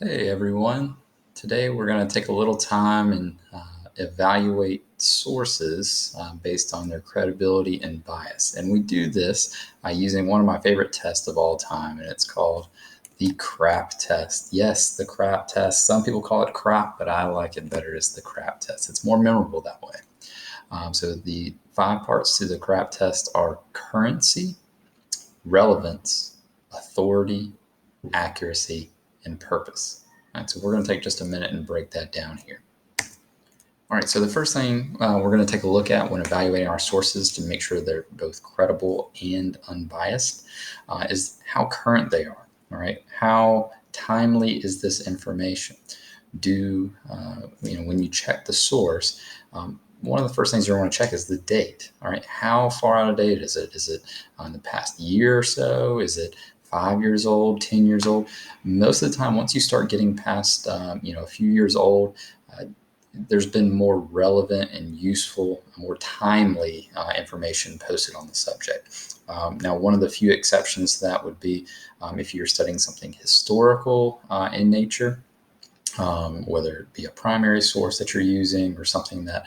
Hey everyone. Today we're going to take a little time and evaluate sources based on their credibility and bias. And we do this using one of my favorite tests of all time, and it's called the CRAAP test. Yes, the CRAAP test. Some people call it CRAAP, but I like it better as the CRAAP test. It's more memorable that way. So the 5 parts to the CRAAP test are currency, relevance, authority, accuracy, and purpose. All right, so we're going to take just a minute and break that down here. All right, so the first thing we're going to take a look at when evaluating our sources to make sure they're both credible and unbiased is how current they are. All right, how timely is this information? When you check the source, one of the first things you want to check is the date. All right, how far out of date is it? Is it in the past year or so? Is it 5 years old, 10 years old? Most of the time, once you start getting past, a few years old, there's been more relevant and useful, more timely information posted on the subject. Now, one of the few exceptions to that would be if you're studying something historical in nature. Whether it be a primary source that you're using or something that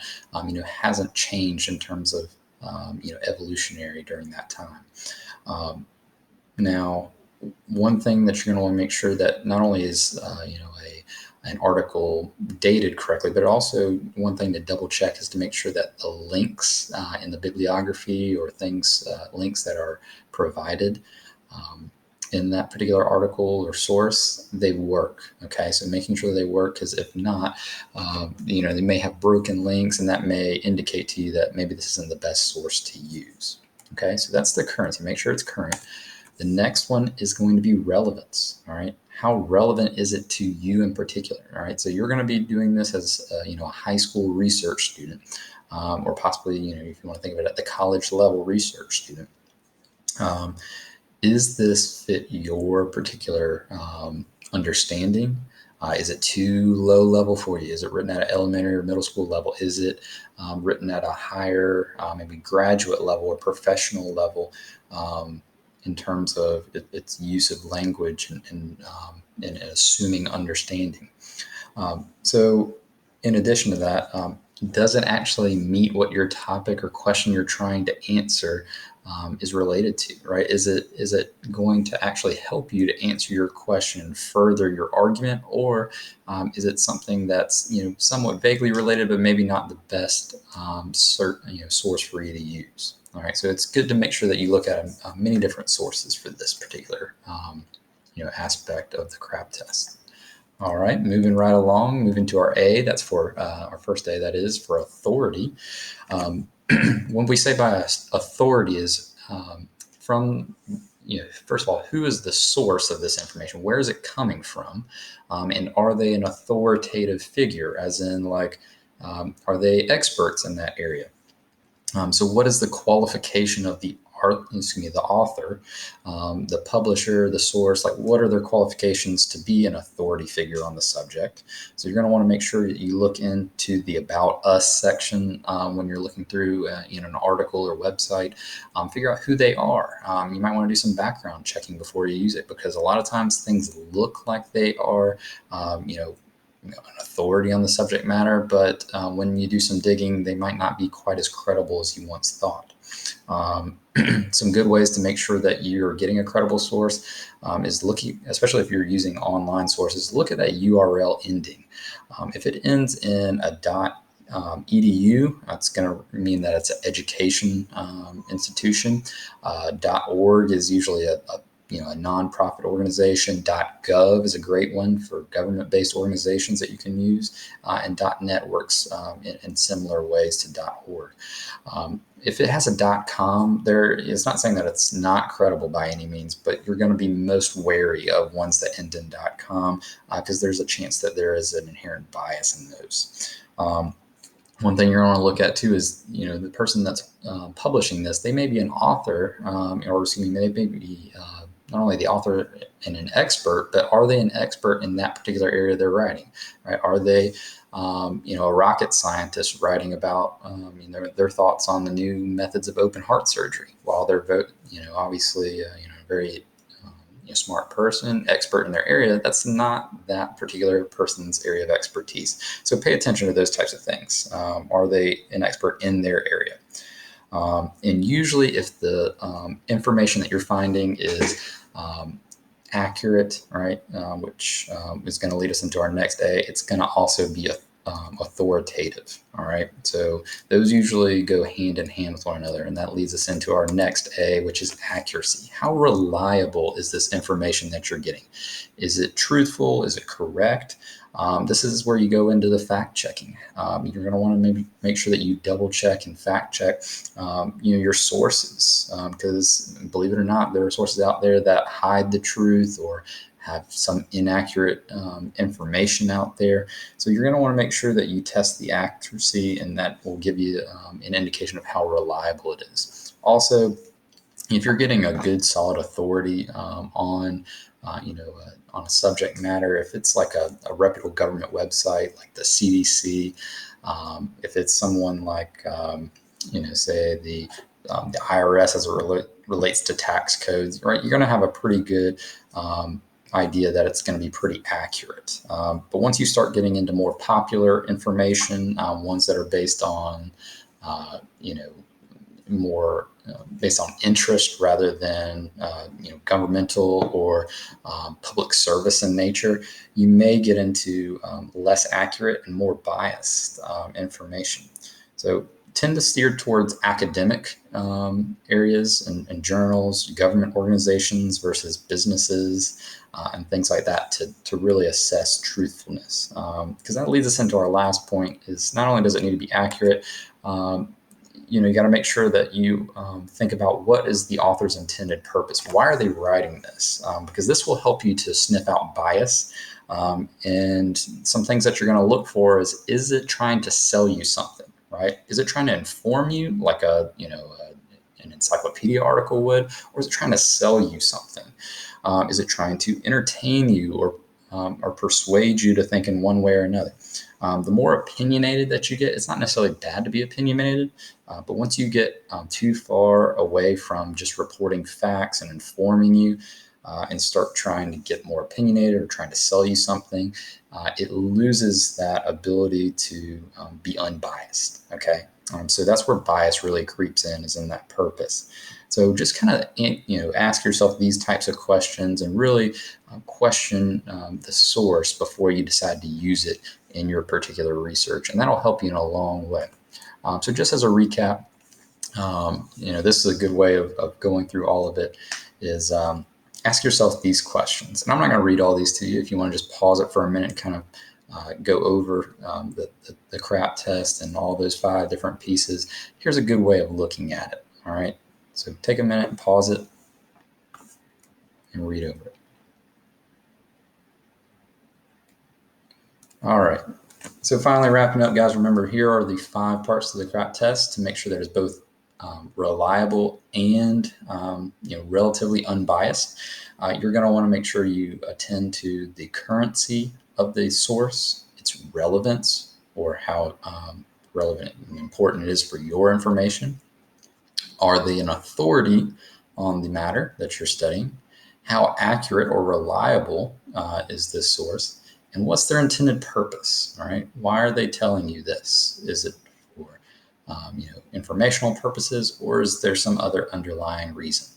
hasn't changed in terms of evolutionary during that time. Now, one thing that you're going to want to make sure that not only is an article dated correctly, but also one thing to double check is to make sure that the links in the bibliography or links that are provided in that particular article or source, they work. Okay, so making sure they work, because if not, they may have broken links, and that may indicate to you that maybe this isn't the best source to use. Okay, so that's the currency. Make sure it's current. The next one is going to be relevance. All right, how relevant is it to you in particular? All right, so you're going to be doing this as a high school research student, or possibly if you want to think of it at the college level research student. Is this fit your particular understanding? Is it too low level for you? Is it written at an elementary or middle school level? Is it written at a higher, maybe graduate level or professional level in terms of its use of language and assuming understanding? So in addition to that, does it actually meet what your topic or question you're trying to answer is related to, right? Is it going to actually help you to answer your question, further your argument, or is it something that's somewhat vaguely related, but maybe not the best source for you to use? All right, so it's good to make sure that you look at many different sources for this particular aspect of the CRAAP test. All right, moving right along, moving to our A. That's for our first A. That is for authority. When we say by authority is from, first of all, who is the source of this information? Where is it coming from? And are they an authoritative figure, as in are they experts in that area? So what is the qualification of the author, the publisher, the source? Like, what are their qualifications to be an authority figure on the subject? So you're going to want to make sure that you look into the About Us section when you're looking through an article or website. Figure out who they are. You might want to do some background checking before you use it, because a lot of times things look like they are, an authority on the subject matter, but when you do some digging, they might not be quite as credible as you once thought. Some good ways to make sure that you're getting a credible source is looking, especially if you're using online sources, look at that URL ending. If it ends in a .edu, that's going to mean that it's an education institution. .org is usually a nonprofit organization. .gov is a great one for government-based organizations that you can use, and .net works in similar ways to .org. If it has a .com, it's not saying that it's not credible by any means, but you're going to be most wary of ones that end in .com because there's a chance that there is an inherent bias in those. One thing you're going to look at too is, the person that's publishing this, they may be an author, they may be not only the author and an expert, but are they an expert in that particular area they're writing? Right? Are they, a rocket scientist writing about, their thoughts on the new methods of open heart surgery, while they're, obviously, very smart person, expert in their area, that's not that particular person's area of expertise. So pay attention to those types of things. Are they an expert in their area? And usually if the information that you're finding is accurate, right, which is going to lead us into our next A, it's going to also be authoritative. All right. So those usually go hand in hand with one another. And that leads us into our next A, which is accuracy. How reliable is this information that you're getting? Is it truthful? Is it correct? This is where you go into the fact checking. You're going to want to maybe make sure that you double check and fact check, your sources, because believe it or not, there are sources out there that hide the truth or have some inaccurate information out there. So you're going to want to make sure that you test the accuracy, and that will give you an indication of how reliable it is. Also, if you're getting a good solid authority on a subject matter, if it's like a reputable government website like the CDC, if it's someone like say the IRS as it relates to tax codes, right, you're going to have a pretty good idea that it's going to be pretty accurate. But once you start getting into more popular information, ones that are based on more based on interest rather than governmental or public service in nature, you may get into less accurate and more biased information. So tend to steer towards academic areas and journals, government organizations versus businesses, and things like that to really assess truthfulness. Because that leads us into our last point: is not only does it need to be accurate, you got to make sure that you think about what is the author's intended purpose. Why are they writing this? Because this will help you to sniff out bias. And some things that you're going to look for is it trying to sell you something, right? Is it trying to inform you like an encyclopedia article would, or is it trying to sell you something? Is it trying to entertain you or persuade you to think in one way or another? The more opinionated that you get, it's not necessarily bad to be opinionated, but once you get too far away from just reporting facts and informing you, and start trying to get more opinionated or trying to sell you something, it loses that ability to be unbiased. Okay, so that's where bias really creeps in, is in that purpose. So just kind of ask yourself these types of questions and really question the source before you decide to use it in your particular research, and that'll help you in a long way. So just as a recap, this is a good way of going through all of it, is ask yourself these questions. And I'm not going to read all these to you. If you want to just pause it for a minute and kind of go over the CRAAP test and all those 5 different pieces, here's a good way of looking at it. All right. So take a minute, pause it, and read over it. All right. So finally, wrapping up, guys, remember here are the 5 parts of the CRAAP test to make sure that it's both reliable and relatively unbiased. You're going to want to make sure you attend to the currency of the source, its relevance, or how relevant and important it is for your information. Are they an authority on the matter that you're studying? How accurate or reliable is this source? And what's their intended purpose? All right. Why are they telling you this? Is it for informational purposes, or is there some other underlying reason?